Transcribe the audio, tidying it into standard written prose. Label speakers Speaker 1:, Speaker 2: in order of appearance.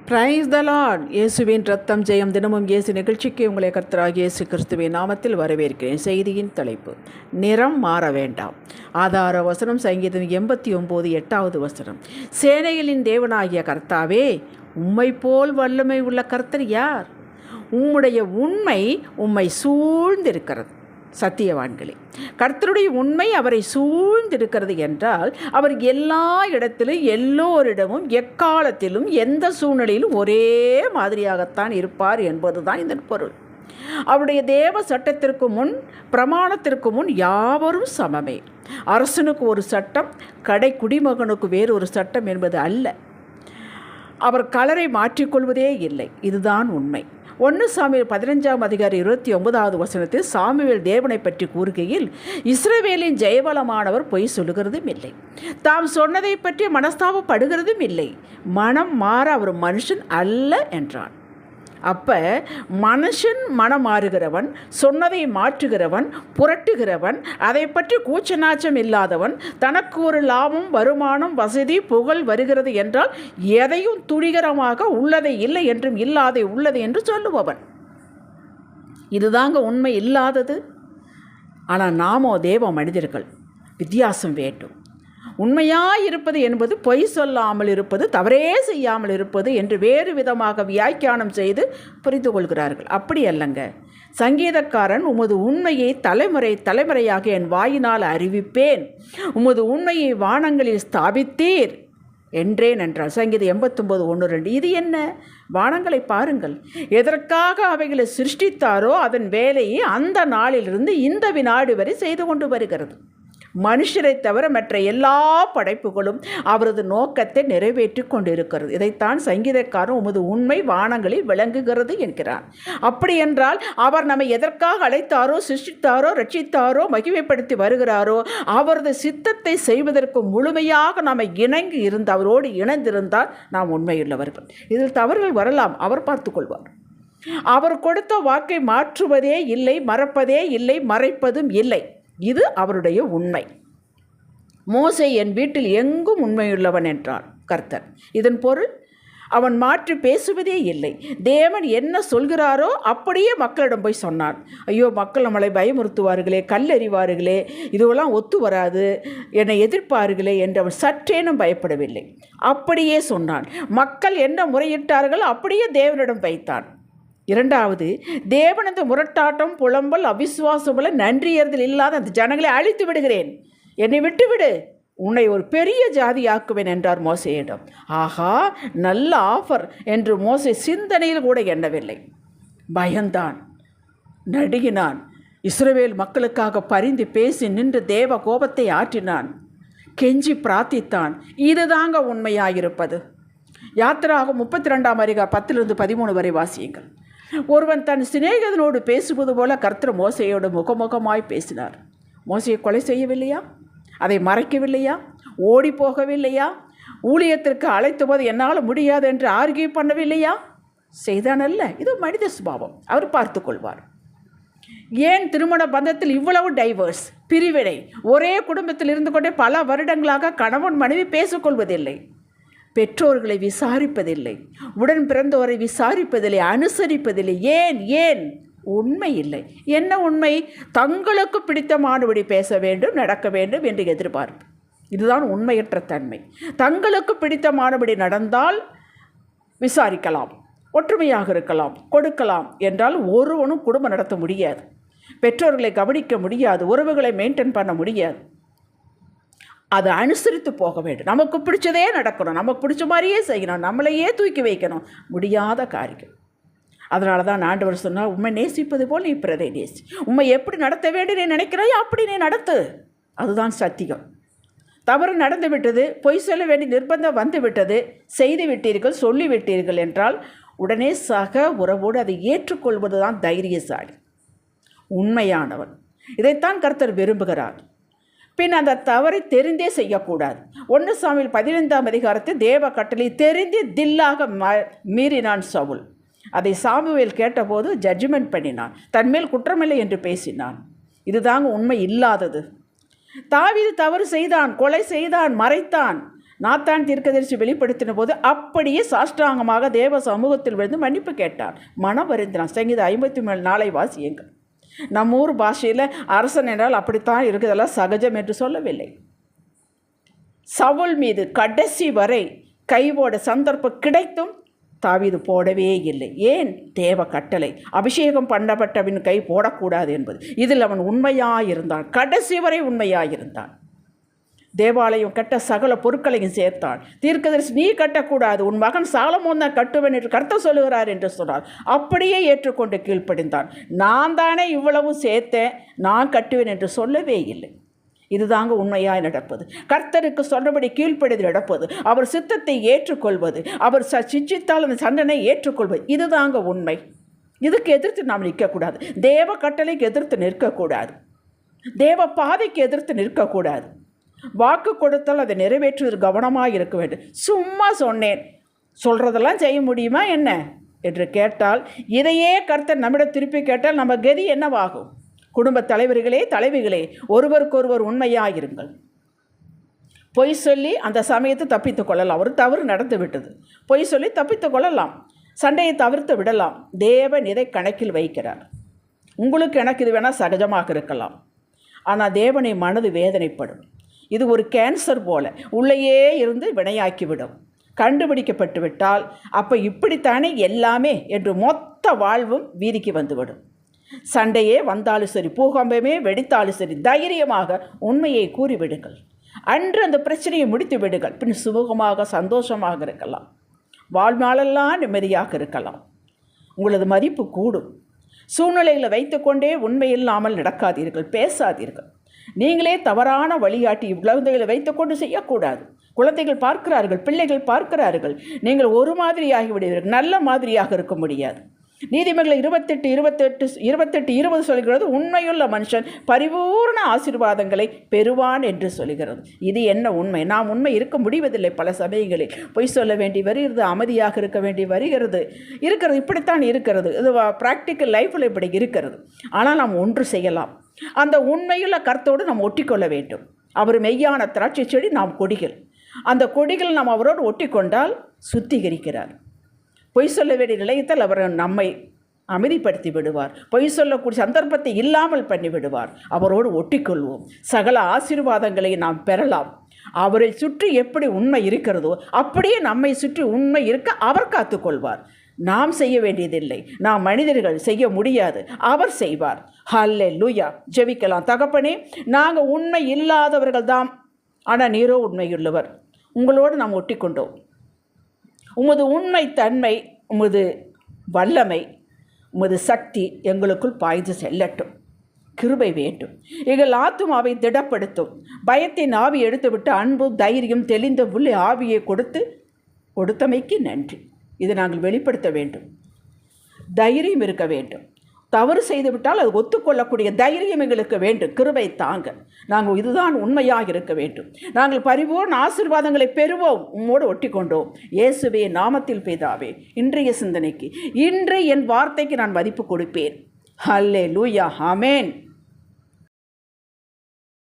Speaker 1: Praise the Lord. இயேசுவின் ரத்தம் ஜெயம். தினமும் இயேசு நிகழ்ச்சிக்கு உங்களை கர்த்தராகிய இயேசு கிறிஸ்துவின் நாமத்தில் வரவேற்கிறேன். செய்தியின் தலைப்பு, நிறம் மாற வேண்டாம். ஆதார வசனம் சங்கீதம் 89:8. சேனைகளின் தேவனாகிய கர்த்தாவே, உம்மை போல் வல்லமை உள்ள கர்த்தர் யார்? உம்முடைய உண்மை உம்மை சூழ்ந்திருக்கிறது. சத்தியவான்களே, கர்த்தருடைய உண்மை அவரை சூழ்ந்திருக்கிறது என்றால் அவர் எல்லா இடத்திலும் எல்லோரிடமும் எக்காலத்திலும் எந்த சூழ்நிலையிலும் ஒரே மாதிரியாகத்தான் இருப்பார் என்பதுதான் இதன் பொருள். அவருடைய தேவ சட்டத்திற்கு முன், பிரமாணத்திற்கு முன் யாவரும் சமமே. அரசனுக்கு ஒரு சட்டம், கடை குடிமகனுக்கு வேறொரு சட்டம் என்பது அல்ல. அவர் கலரை மாற்றிக்கொள்வதே இல்லை. இதுதான் உண்மை. 1 சாமுவேல் 15:29 சாமுவேல் தேவனை பற்றி கூறுகையில், இஸ்ரவேலின் ஜெயபலமானவர் பொய் சொல்லுகிறதும் இல்லை, தாம் சொன்னதை பற்றி மனஸ்தாபப்படுகிறதும் இல்லை, மனம் மாற அவர் மனுஷன் அல்ல என்றான். அப்போ மனுஷன் மனம் மாறுகிறவன், சொன்னதை மாற்றுகிறவன், புரட்டுகிறவன், அதை பற்றி கூச்சநாச்சம் இல்லாதவன், தனக்கு ஒரு லாபம், வருமானம், வசதி, புகழ் வருகிறது என்றால் எதையும் துணிகரமாக உள்ளதை இல்லை என்றும் இல்லாதை உள்ளது என்று சொல்லுபவன். இதுதாங்க உண்மை இல்லாதது. ஆனால் நாமோ தேவ மனிதர்கள், வித்தியாசம் வேண்டும். உண்மையாயிருப்பது என்பது பொய் சொல்லாமல் இருப்பது, தவறே செய்யாமல் இருப்பது என்று வேறு விதமாக வியாக்கியானம் செய்து புரிந்து கொள்கிறார்கள். அப்படி அல்லங்க. சங்கீதக்காரன், உமது உண்மையை தலைமுறை தலைமுறையாக என் வாயினால் அறிவிப்பேன், உமது உண்மையை வானங்களில் ஸ்தாபித்தீர் என்றேன் என்றார். சங்கீதம் 89:1-2. இது என்ன? வானங்களை பாருங்கள். எதற்காக அவைகளை சிருஷ்டித்தாரோ அதன் வேலையை அந்த நாளிலிருந்து இந்த வினாடி வரை செய்து கொண்டு வருகிறது. மனுஷரை தவிர மற்ற எல்லா படைப்புகளும் அவரது நோக்கத்தை நிறைவேற்றி கொண்டிருக்கிறது. இதைத்தான் சங்கீதக்காரன் உமது உண்மை வானங்களில் விளங்குகிறது என்கிறார். அப்படி என்றால் அவர் நம்மை எதற்காக அழைத்தாரோ, சிருஷ்டித்தாரோ, ரட்சித்தாரோ, மகிமைப்படுத்தி வருகிறாரோ அவரது சித்தத்தை செய்வதற்கு முழுமையாக நாம் இணங்கி இருந்து அவரோடு இணைந்திருந்தால் நாம் உண்மையுள்ளவர்கள். இதில் தவறுகள் வரலாம், அவர் பார்த்து கொள்வார். அவர் கொடுத்த வாக்கை மாற்றுவதே இல்லை, மறப்பதே இல்லை, மறைப்பதும் இல்லை. இது அவருடைய உண்மை. மோசே என் வீட்டில் எங்கும் உண்மையுள்ளவன் என்றான் கர்த்தர். இதன் பொருள், அவன் மாற்றி பேசுவதே இல்லை. தேவன் என்ன சொல்கிறாரோ அப்படியே மக்களிடம் போய் சொன்னான். ஐயோ, மக்கள் நம்மளை பயமுறுத்துவார்களே, கல்லெறிவார்களே, இதுவெல்லாம் ஒத்து வராது, என்னை எதிர்ப்பார்களே என்று அவன் சற்றேனும் பயப்படவில்லை. அப்படியே சொன்னான். மக்கள் என்ன முறையிட்டார்கள் அப்படியே தேவனிடம் வைத்தான். இரண்டாவது, தேவனது முரட்டாட்டம், புலம்பல், அவிசுவாசமுள்ள, நன்றியறிதல் இல்லாத அந்த ஜனங்களை அழித்து விடுகிறேன், என்னை விட்டுவிடு, உன்னை ஒரு பெரிய ஜாதியாக்குவேன் என்றார் மோசேயிடம். ஆஹா, நல்ல ஆஃபர் என்று மோசே சிந்தனையில் கூட எண்ணவில்லை. பயந்தான், நடுங்கினான். இஸ்ரவேல் மக்களுக்காக பரிந்து பேசி நின்று தேவ கோபத்தை ஆற்றினான், கெஞ்சி பிரார்த்தித்தான். இதுதாங்க உண்மையாயிருப்பது. யாத்திராகும் 32:10-13 வரை வாசியுங்கள். ஒருவன் தன் சிநேகிதனோடு பேசுவது போல கர்த்தர் மோசேயோடு முகமுகமாய் பேசினார். மோசேயை கொலை செய்யவில்லையா? அதை மறைக்கவில்லையா? ஓடி போகவில்லையா? ஊழியத்திற்கு அழைத்த போது என்னால் முடியாது என்று ஆர்கியூ பண்ணவில்லையா? செய்தானல்ல. இது மனித சுபாவம், அவர் பார்த்து கொள்வார். ஏன் திருமண பந்தத்தில் இவ்வளவு டைவர்ஸ், பிரிவினை? ஒரே குடும்பத்தில் இருந்து கொண்டே பல வருடங்களாக கணவன் மனைவி பேசிக்கொள்வதில்லை, பெற்றோர்களை விசாரிப்பதில்லை, உடன் பிறந்தோரை விசாரிப்பதில்லை, அனுசரிப்பதில்லை. ஏன்? உண்மை இல்லை. என்ன உண்மை? தங்களுக்கு பிடித்தமானபடி பேச வேண்டும், நடக்க வேண்டும் என்று எதிர்பார்ப்பு. இதுதான் உண்மையற்ற தன்மை. தங்களுக்கு பிடித்தமானபடி நடந்தால் விசாரிக்கலாம், ஒற்றுமையாக இருக்கலாம், கொடுக்கலாம் என்றால் ஒருவனும் குடும்பம் நடத்த முடியாது, பெற்றோர்களை கவனிக்க முடியாது, உறவுகளை மெயின்டைன் பண்ண முடியாது. அதை அனுசரித்து போக வேண்டும். நமக்கு பிடிச்சதே நடக்கணும், நமக்கு பிடிச்ச மாதிரியே செய்யணும், நம்மளையே தூக்கி வைக்கணும். முடியாத காரியம். அதனால தான் ஆண்டவர் சொன்னால், உண்மை நேசிப்பது போல் நீ பிறரை நேசி. உண்மை எப்படி நடத்த வேண்டும் நீ நினைக்கிறாயோ அப்படி நீ நடத்து. அதுதான் சத்தியம். தவறு நடந்து விட்டது, பொய் சொல்ல வேண்டிய நிர்பந்தம் வந்து விட்டது, செய்து விட்டீர்கள், சொல்லிவிட்டீர்கள் என்றால் உடனே சக உறவோடு அதை ஏற்றுக்கொள்வது தான் தைரியசாலி, உண்மையானவன். இதைத்தான் கர்த்தர் விரும்புகிறார். பின் அந்த தவறை தெரிந்தே செய்யக்கூடாது. 1 சாமுவேல் 15 தேவ கட்டளை தெரிந்து தில்லாக மீறினான் சவுல். அதை சாமுவேல் கேட்டபோது ஜட்ஜ்மெண்ட் பண்ணினான், தன்மேல் குற்றமில்லை என்று பேசினான். இதுதாங்க உண்மை இல்லாதது. தாவீது தவறு செய்தான், கொலை செய்தான், மறைத்தான். நாத்தான் தீர்க்கதரிசி வெளிப்படுத்தின போது அப்படியே சாஷ்டாங்கமாக தேவ சமூகத்தில் விழுந்து மன்னிப்பு கேட்டார். மனம் வருந்தினான். சங்கீதம் 57:4 வாசியுங்கள். நம்ம ஊர் பாஷையில் அரசன் என்றால் அப்படித்தான் இருக்குதெல்லாம் சகஜம் என்று சொல்லவில்லை. சவுல் மீது கடைசி வரை கை போட சந்தர்ப்பம் கிடைத்தும் தாவீது போடவே இல்லை. ஏன்? தேவ கட்டளை, அபிஷேகம் பண்ணப்பட்டவன் கை போடக்கூடாது என்பது. இதில் அவன் உண்மையாயிருந்தான், கடைசி வரை உண்மையாயிருந்தான். தேவாலயம் கட்ட சகல பொருட்களையும் சேர்த்தான். தீர்க்கதரிசி நீ கட்டக்கூடாது, உன் மகன் சாலமோன் தான் கட்டுவன் என்று கர்த்தர் சொல்லுகிறார் என்று சொன்னார். அப்படியே ஏற்றுக்கொண்டு கீழ்ப்படிந்தான். நான் தானே இவ்வளவு சேர்த்தேன், நான் கட்டுவேன் என்று சொல்லவே இல்லை. இதுதாங்க உண்மையாய் நடப்பது. கர்த்தருக்கு சொன்னபடி கீழ்ப்படிந்து நடப்பது, அவர் சித்தத்தை ஏற்றுக்கொள்வது, அவர் சிச்சித்தால் அந்த சண்டனை ஏற்றுக்கொள்வது, இதுதாங்க உண்மை. இதுக்கு எதிர்த்து நாம் நிற்கக்கூடாது. தேவ கட்டளைக்கு எதிர்த்து நிற்கக்கூடாது. தேவ பாதைக்கு எதிர்த்து நிற்கக்கூடாது. வாக்கு கொடுத்தால் அதை நிறைவேற்றுவது கவனமாக இருக்க வேண்டும். சும்மா சொன்னேன், சொல்கிறதெல்லாம் செய்ய முடியுமா என்ன என்று கேட்டால், இதையே கர்த்தர் நம்மிடம் திருப்பி கேட்டால் நம்ம கதி என்னவாகும்? குடும்ப தலைவர்களே, தலைவிகளே, ஒருவருக்கொருவர் உண்மையாயிருங்கள். பொய் சொல்லி அந்த சமயத்தை தப்பித்து கொள்ளலாம். ஒரு தவறு நடந்து விட்டது, பொய் சொல்லி தப்பித்து கொள்ளலாம், சண்டையை தவிர்த்து விடலாம். தேவன் இதை கணக்கில் வைக்கிறார். உங்களுக்கு எனக்கு இது வேணால் சகஜமாக இருக்கலாம், ஆனால் தேவனை மனது வேதனைப்படும். இது ஒரு கேன்சர் போல உள்ளேயே இருந்து வினையாக்கிவிடும். கண்டுபிடிக்கப்பட்டு விட்டால் அப்போ இப்படித்தானே எல்லாமே என்று மொத்த வாழ்வும் வீதிக்கு வந்துவிடும். சண்டையே வந்தாலும் சரி, பூகம்பமே வெடித்தாலும் சரி, தைரியமாக உண்மையை கூறிவிடுங்கள். அன்று அந்த பிரச்சனையை முடித்து விடுங்கள். பின் சுமூகமாக சந்தோஷமாக இருக்கலாம், வாழ்நாளெல்லாம் நிம்மதியாக இருக்கலாம். உங்களது மதிப்பு கூடும். சூழ்நிலைகளை வைத்துக்கொண்டே உண்மையில்லாமல் நடக்காதீர்கள், பேசாதீர்கள். நீங்களே தவறான வழிகாட்டி குழந்தைகளை வைத்துக்கொண்டு செய்யக்கூடாது. குழந்தைகள் பார்க்கிறார்கள், பிள்ளைகள் பார்க்கிறார்கள். நீங்கள் ஒரு மாதிரியாகி விடுவீர்கள், நல்ல மாதிரியாக இருக்க முடியாது. நீதிமொழிகள் 28:20 சொல்கிறது, உண்மையுள்ள மனுஷன் பரிபூர்ண ஆசீர்வாதங்களை பெறுவான் என்று சொல்கிறது. இது என்ன உண்மை? நாம் உண்மை இருக்க முடிவதில்லை. பல சமயங்களில் பொய் சொல்ல வேண்டி வருகிறது, அமைதியாக இருக்க வேண்டி வருகிறது, இப்படித்தான் இருக்கிறது. இது ப்ராக்டிக்கல் லைஃப்பில் இப்படி இருக்கிறது. ஆனால் நாம் ஒன்று செய்யலாம். அந்த உண்மையுள்ள கர்த்தரோடு நாம் ஒட்டிக்கொள்ள வேண்டும். அவர் மெய்யான திராட்சை செடி, நாம் கொடிகள். அந்த கொடிகள் நாம் அவரோடு ஒட்டிக்கொண்டால் சுத்திகரிக்கிறார். பொய் சொல்ல வேண்டிய நிலையத்தில் அவர் நம்மை அமைதிப்படுத்தி விடுவார். பொய் சொல்லக்கூடிய சந்தர்ப்பத்தை இல்லாமல் பண்ணிவிடுவார். அவரோடு ஒட்டிக்கொள்வோம். சகல ஆசீர்வாதங்களை நாம் பெறலாம். அவரை சுற்றி எப்படி உண்மை இருக்கிறதோ அப்படியே நம்மை சுற்றி உண்மை இருக்க அவர் காத்துக்கொள்வார். நாம் செய்ய வேண்டியதில்லை, நாம் மனிதர்கள் செய்ய முடியாது, அவர் செய்வார். ஹல்லேலூயா. ஜெபிக்கலாம். தகப்பனே, நாங்கள் உண்மை இல்லாதவர்கள் தான், ஆனால் நீரோ உண்மையுள்ளவர். உங்களோடு நாம் ஒட்டிக்கொண்டோம். உமது உண்மை தன்மை, உமது வல்லமை, உமது சக்தி எங்களுக்குள் பாய்ந்து செல்லட்டும். கிருபை வேண்டும். எங்கள் ஆத்துமாவை திடப்படுத்தும். பயத்தின் ஆவி எடுத்துவிட்டு அன்பு, தைரியம், தெளிந்த புள்ளி ஆவியை கொடுத்தமைக்கு நன்றி. இதை நாங்கள் வெளிப்படுத்த வேண்டும். தைரியம் இருக்க வேண்டும். தவறு செய்துவிட்டால் அது ஒத்துக்கொள்ளக்கூடிய தைரியம் எங்களுக்கு வேண்டும். கிருபை தாங்க. நாங்கள் இதுதான் உண்மையாக இருக்க வேண்டும். நாங்கள் பரிபூர்ண ஆசீர்வாதங்களை பெறுவோம். உம்மோடு ஒட்டி கொண்டோம். இயேசுவே நாமத்தில் பிதாவே, இன்றைய சிந்தனைக்கு, இன்று என் வார்த்தைக்கு நான் மதிப்பு கொடுப்பேன். ஹல்லேலூயா. ஆமென்.